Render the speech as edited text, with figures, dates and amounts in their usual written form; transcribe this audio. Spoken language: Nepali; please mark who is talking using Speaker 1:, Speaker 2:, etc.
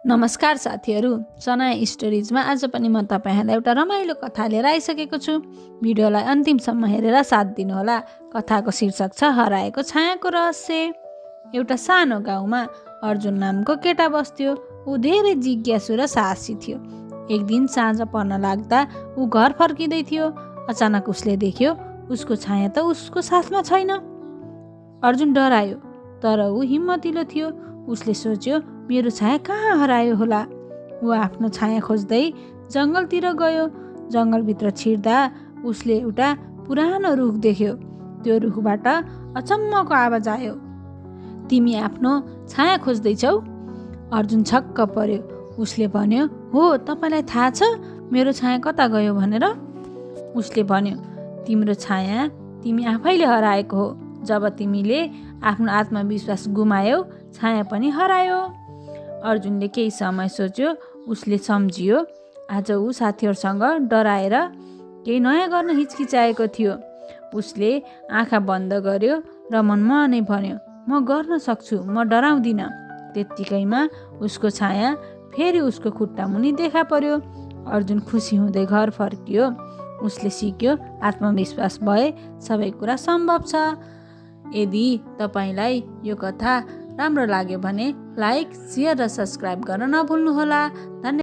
Speaker 1: नमस्कार साथीहरू, सनाया स्टोरिजमा आज पनि म तपाईहरुलाई एउटा रमाइलो कथा लिएर आइसकेको छु। भिडियोलाई अन्तिमसम्म हेरेर साथ दिनुहोला। कथाको शीर्षक छ हराएको छायाको रहस्य। एउटा सानो गाउँमा अर्जुन नामको केटा बस्थ्यो। ऊ धेरै जिज्ञासु र साहसी थियो। एक दिन साँझ पर्न लाग्दा ऊ घर फर्किँदै थियो। अचानक उसले देख्यो उसको छाया त उसको साथमा छैन। अर्जुन डरायो, तर ऊ हिम्मतिलो थियो। उसले सोच्यो, मेरो छाया कहाँ हरायो होला। ऊ आफ्नो छाया खोज्दै जङ्गलतिर गयो। जङ्गलभित्र छिर्दा उसले एउटा पुरानो रुख देख्यो। त्यो रुखबाट अचम्मको आवाज आयो, तिमी आफ्नो छाया खोज्दैछौ? अर्जुन छक्क पर्यो। उसले भन्यो, हो, तपाईलाई थाहा छ मेरो छाया कता गयो भनेर? उसले भन्यो, तिम्रो छाया तिमी आफैले हराएको हो। जब तिमीले आफ्नो आत्मविश्वास गुमायौ, छाया पनि हरायो। अर्जुनले केही समय सोच्यो। उसले सम्झियो आज ऊ साथीहरूसँग डराएर केही नयाँ गर्न हिचकिचाएको थियो। उसले आँखा बन्द गर्यो र मनमा नै भन्यो, म गर्न सक्छु, म डराउँदिन। त्यत्तिकैमा उसको छाया फेरि उसको खुट्टा मुनि देखा पर्यो। अर्जुन खुसी हुँदै घर फर्कियो। उसले सिक्यो, आत्मविश्वास भए सबै कुरा सम्भव छ। यदि तपाईलाई यो कथा राम्रो लाग्यो भने लाइक, शेयर र सब्स्क्राइब गर्न नभुल्नुहोला। धन्यवाद।